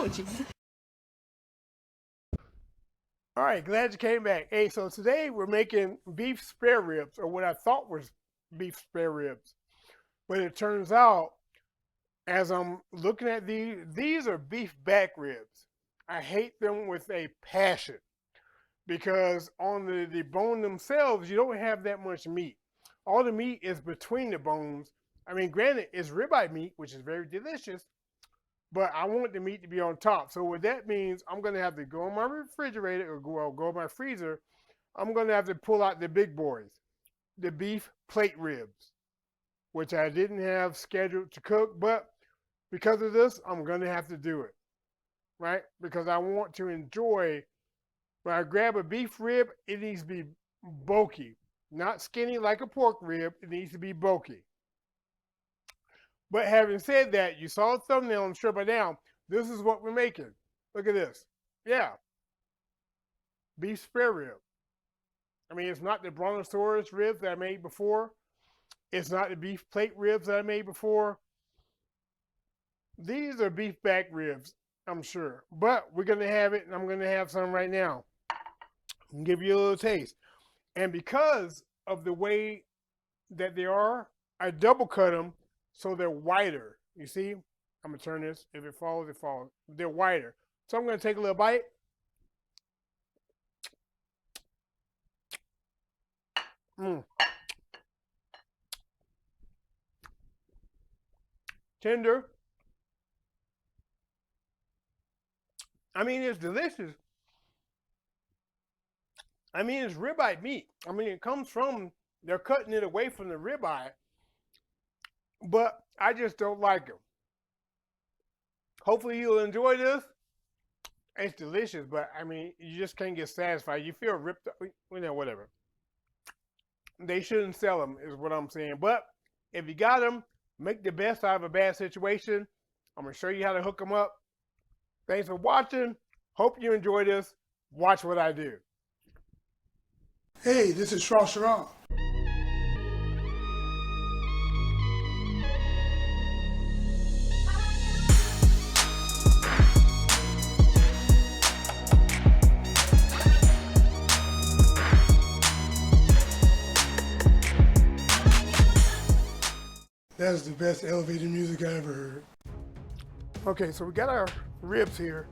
emoji. All right, glad you came back. Hey, so today we're making beef spare ribs, or what I thought was beef spare ribs. But it turns out, as I'm looking at these are beef back ribs. I hate them with a passion because on the bone themselves, you don't have that much meat. All the meat is between the bones. I mean, granted, it's ribeye meat, which is very delicious, but I want the meat to be on top. So what that means, I'm gonna have to go in my refrigerator or go in my freezer. I'm gonna have to pull out the big boys, the beef plate ribs, which I didn't have scheduled to cook, but because of this, I'm gonna have to do it, right? Because I want to enjoy. When I grab a beef rib, it needs to be bulky, not skinny like a pork rib. It needs to be bulky. But having said that, you saw the thumbnail and strip it down. This is what we're making. Look at this. Yeah, beef spare rib. I mean, it's not the brontosaurus ribs that I made before. It's not the beef plate ribs that I made before. These are beef back ribs, I'm sure. But we're going to have it, and I'm going to have some right now. I'll give you a little taste. And because of the way that they are, I double cut them so they're wider. You see? I'm going to turn this. If it falls, it falls. They're wider. So I'm going to take a little bite. Tender. I mean, it's delicious. I mean, it's ribeye meat. I mean, it comes from, they're cutting it away from the ribeye, but I just don't like them. Hopefully you'll enjoy this. It's delicious, but I mean, you just can't get satisfied. You feel ripped up, whatever. They shouldn't sell them, is what I'm saying. But if you got them, make the best out of a bad situation. I'm going to show you how to hook them up. Thanks for watching. Hope you enjoy this. Watch what I do. Hey, this is Shrashira. That's the best elevator music I ever heard. Okay, so we got our ribs here.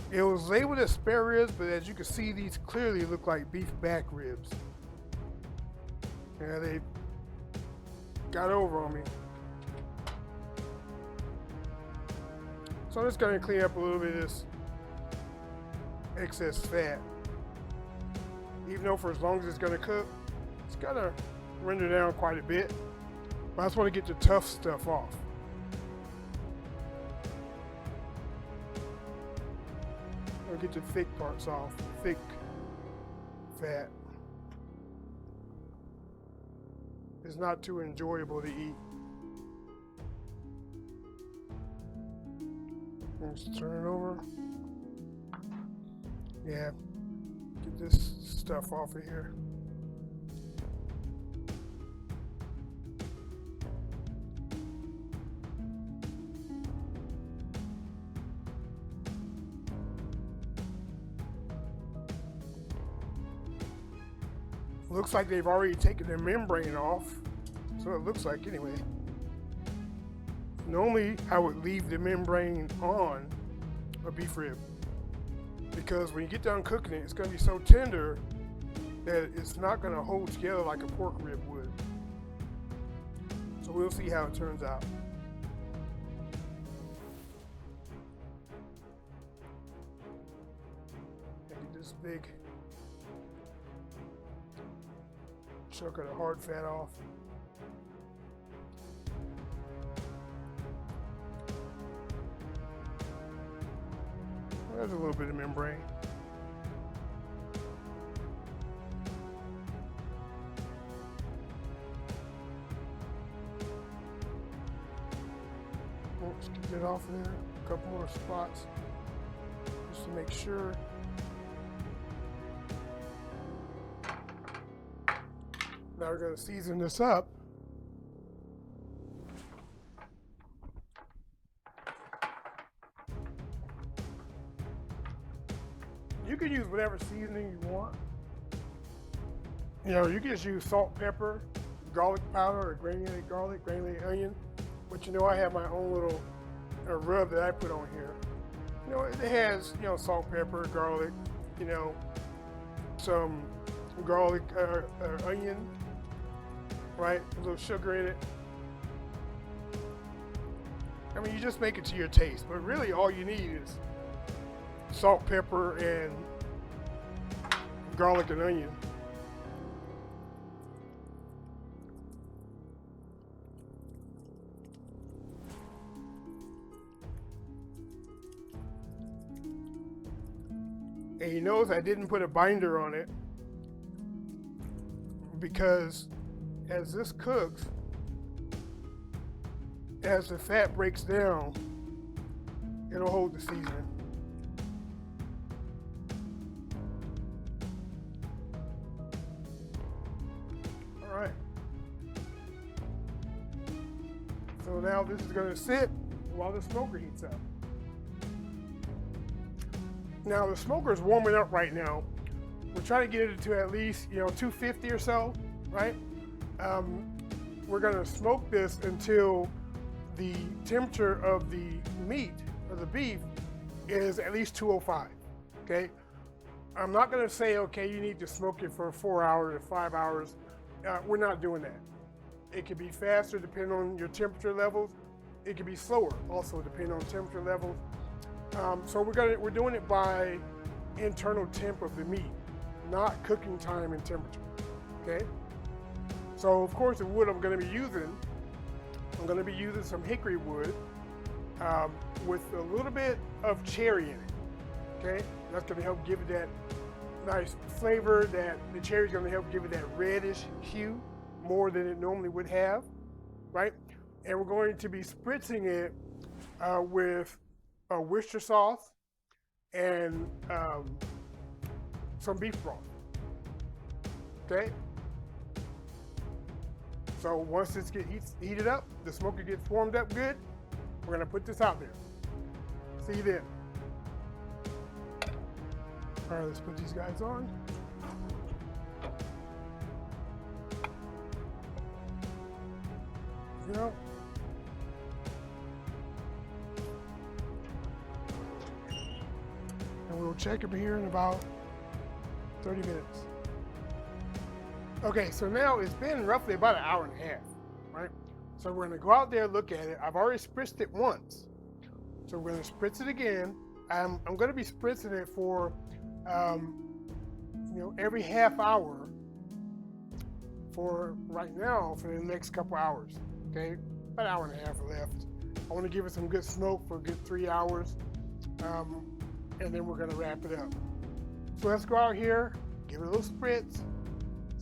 It was labeled as spare ribs, but as you can see, these clearly look like beef back ribs. Yeah, they got over on me. So I'm just gonna clean up a little bit of this excess fat. Even though for as long as it's gonna cook, it's gonna render down quite a bit. But I just want to get the tough stuff off. I'll get the thick parts off, thick fat. It's not too enjoyable to eat. Let's turn it over. Yeah, get this stuff off of here. Looks like they've already taken the membrane off. So it looks like anyway. Normally I would leave the membrane on a beef rib because when you get done cooking it, it's going to be so tender that it's not going to hold together like a pork rib would. So we'll see how it turns out. Get this big chunk of the hard fat off. There's a little bit of membrane. Let's get it off there. A couple more spots just to make sure. Now we're going to season this up. You can use whatever seasoning you want. You know, you can just use salt, pepper, garlic powder, or granulated garlic, granulated onion. But you know, I have my own little rub that I put on here. You know, it has, you know, salt, pepper, garlic, you know, some garlic, onion, right? A little sugar in it. I mean, you just make it to your taste, but really all you need is salt, pepper, and garlic and onion. And you notice I didn't put a binder on it because as this cooks, as the fat breaks down, it'll hold the seasoning. All right. So now this is going to sit while the smoker heats up. Now the smoker is warming up right now. We're trying to get it to at least, you know, 250 or so, right? We're going to smoke this until the temperature of the meat or the beef is at least 205. Okay. I'm not going to say, okay, you need to smoke it for 4 hours or 5 hours. We're not doing that. It can be faster depending on your temperature levels. It can be slower also depending on temperature levels. So we're doing it by internal temp of the meat, not cooking time and temperature. Okay. So of course the wood I'm going to be using some hickory wood with a little bit of cherry in it. Okay, that's going to help give it that nice flavor. That the cherry is going to help give it that reddish hue more than it normally would have, right? And we're going to be spritzing it with a Worcester sauce and some beef broth. Okay. So once this gets heated up, the smoker gets warmed up good, we're gonna put this out there. See you then. All right, let's put these guys on. You know. And we'll check them here in about 30 minutes. Okay, so now it's been roughly about an hour and a half, right? So we're gonna go out there, look at it. I've already spritzed it once. So we're gonna spritz it again. I'm gonna be spritzing it for, you know, every half hour for right now for the next couple hours, okay? About an hour and a half left. I wanna give it some good smoke for a good 3 hours, and then we're gonna wrap it up. So let's go out here, give it a little spritz,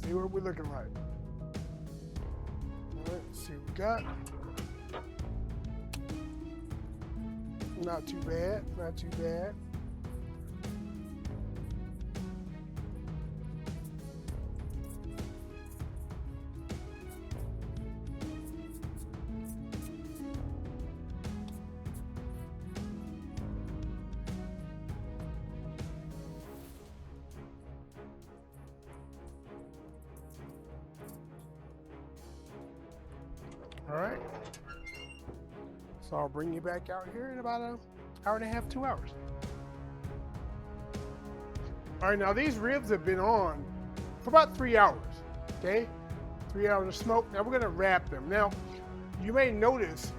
see what we're looking like. All right, let's see what we got. Not too bad, not too bad. All right. So I'll bring you back out here in about an hour and a half, 2 hours. All right, now these ribs have been on for about 3 hours, okay? 3 hours of smoke. Now we're gonna wrap them. Now, you may notice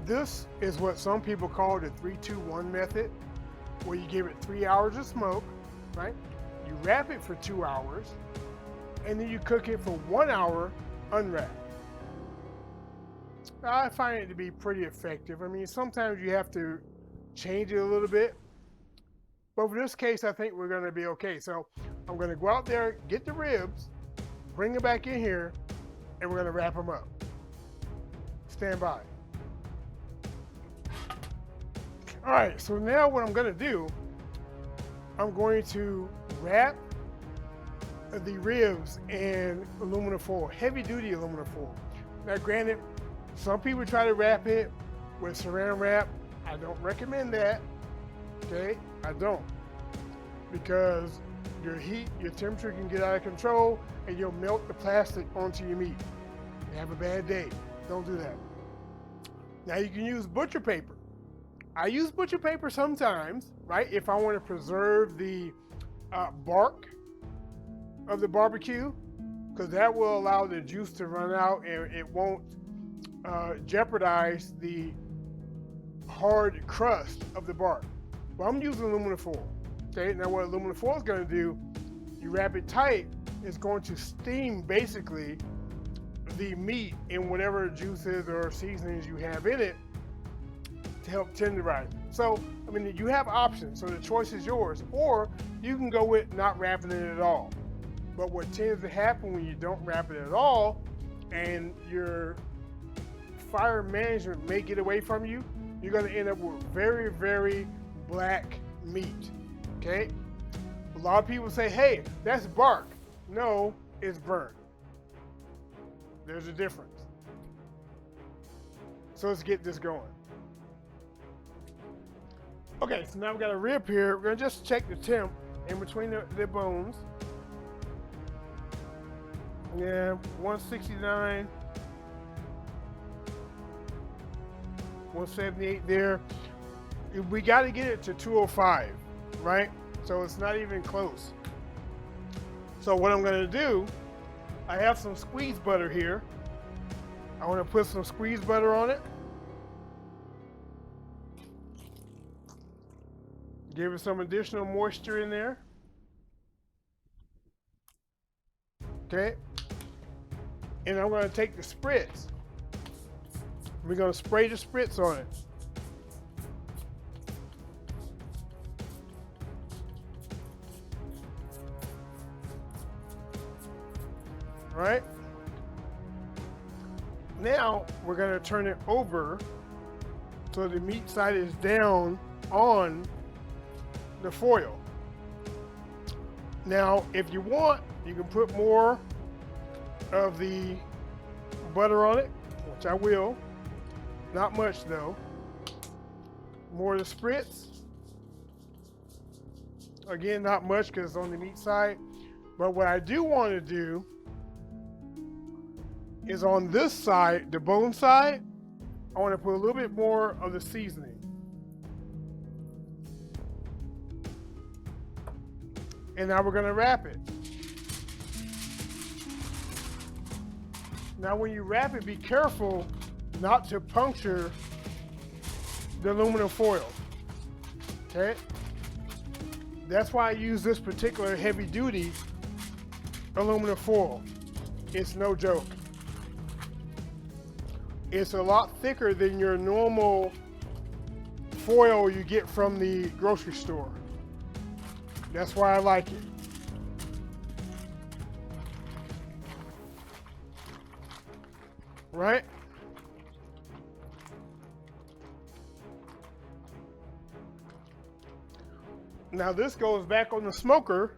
this is what some people call the 3-2-1 method, where you give it 3 hours of smoke, right? You wrap it for 2 hours, and then you cook it for 1 hour unwrapped. I find it to be pretty effective. I mean, sometimes you have to change it a little bit, but for this case, I think we're gonna be okay. So I'm gonna go out there, get the ribs, bring them back in here, and we're gonna wrap them up. Stand by. All right, so now what I'm gonna do, I'm going to wrap the ribs in aluminum foil, heavy duty aluminum foil. Now granted, some people try to wrap it with saran wrap. I don't recommend that, okay? I don't. because your temperature can get out of control and you'll melt the plastic onto your meat. You have a bad day. Don't do that. Now you can use butcher paper. I use butcher paper sometimes, right? If I want to preserve the bark of the barbecue, because that will allow the juice to run out and it won't jeopardize the hard crust of the bark. Well, I'm using aluminum foil. Okay, now what aluminum foil is going to do, you wrap it tight, it's going to steam basically the meat in whatever juices or seasonings you have in it to help tenderize it. So, I mean, you have options, so the choice is yours, or you can go with not wrapping it at all. But what tends to happen when you don't wrap it at all and your fire management may get away from you, you're going to end up with very, very black meat. Okay? A lot of people say, hey, that's bark. No, it's burnt. There's a difference. So let's get this going. Okay, so now we've got a rib here. We're going to just check the temp in between the bones. Yeah, 169. 178 there. We got to get it to 205, right? So it's not even close. So what I'm going to do, I have some squeeze butter here. I want to put some squeeze butter on it. Give it some additional moisture in there. Okay. And I'm going to take the spritz. We're going to spray the spritz on it. Right? Now we're going to turn it over so the meat side is down on the foil. Now, if you want, you can put more of the butter on it, which I will. Not much though. More of the spritz. Again, not much because it's on the meat side. But what I do want to do is on this side, the bone side, I want to put a little bit more of the seasoning. And now we're going to wrap it. Now when you wrap it, be careful not to puncture the aluminum foil. Okay? That's why I use this particular heavy duty aluminum foil. It's no joke. It's a lot thicker than your normal foil you get from the grocery store. That's why I like it. Right? Now this goes back on the smoker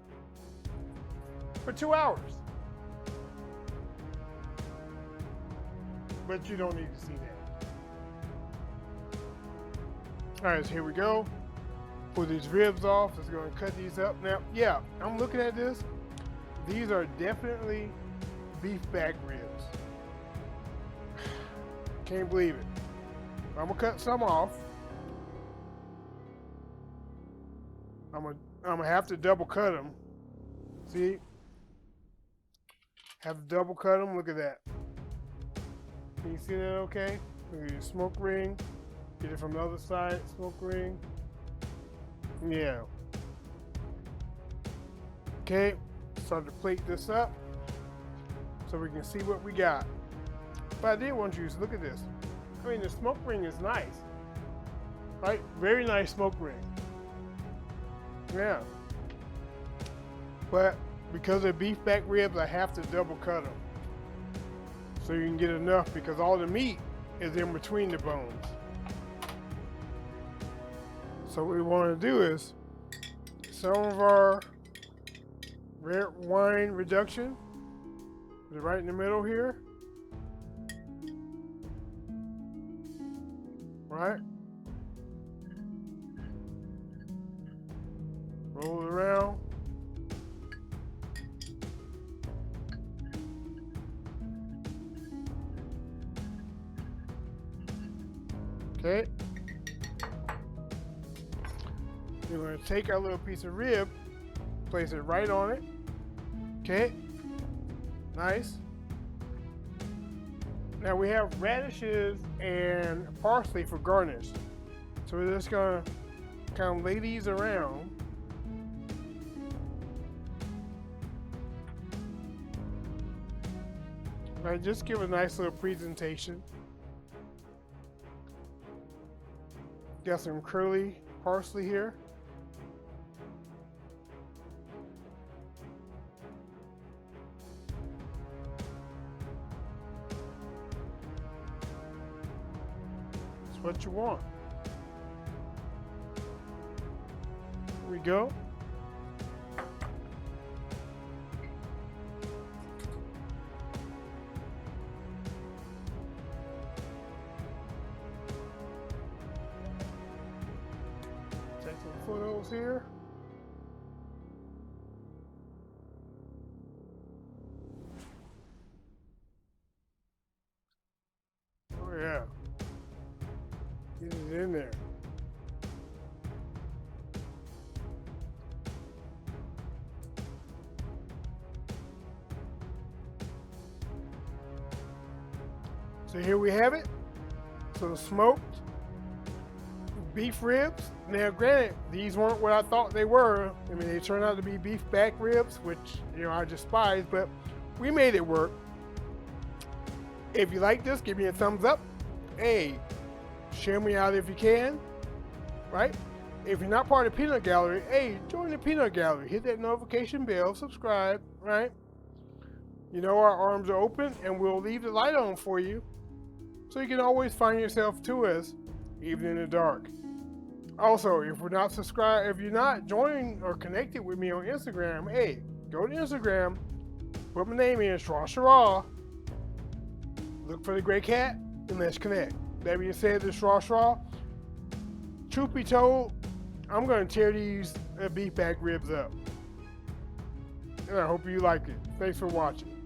for 2 hours. But you don't need to see that. All right, so here we go. Pull these ribs off. Let's go and cut these up. Now, yeah, I'm looking at this. These are definitely beef back ribs. Can't believe it. I'm gonna cut some off. I'm gonna have to double cut them. See? Have to double cut them. Look at that. Can you see that okay? Look at your smoke ring. Get it from the other side, smoke ring. Yeah. Okay, start to plate this up so we can see what we got. But I did want you to look at this. I mean, the smoke ring is nice. Right? Very nice smoke ring. Yeah. But because they're beef back ribs, I have to double cut them. So you can get enough because all the meat is in between the bones. So what we want to do is some of our red wine reduction is right in the middle here. Right? Roll it around. Okay. We're going to take our little piece of rib, place it right on it. Okay. Nice. Now we have radishes and parsley for garnish. So we're just going to kind of lay these around. Right, just give a nice little presentation. Got some curly parsley here. That's what you want. Here we go. Take some photos here. Oh yeah. Get it in there. So here we have it. So smoked beef ribs. Now granted, these weren't what I thought they were. I mean, they turned out to be beef back ribs, which, you know, I despise, but we made it work. If you like this, give me a thumbs up. Hey, share me out if you can, right? If you're not part of the Peanut Gallery, hey, join the Peanut Gallery. Hit that notification bell, subscribe, right? You know our arms are open and we'll leave the light on for you so you can always find yourself to us, even in the dark. Also, if we're not subscribed, if you're not joined or connected with me on Instagram, hey, go to Instagram, put my name in, Shrashira, look for the gray cat, and let's connect. That being said, this Shrashira, truth be told, I'm going to tear these beef back ribs up. And I hope you like it. Thanks for watching.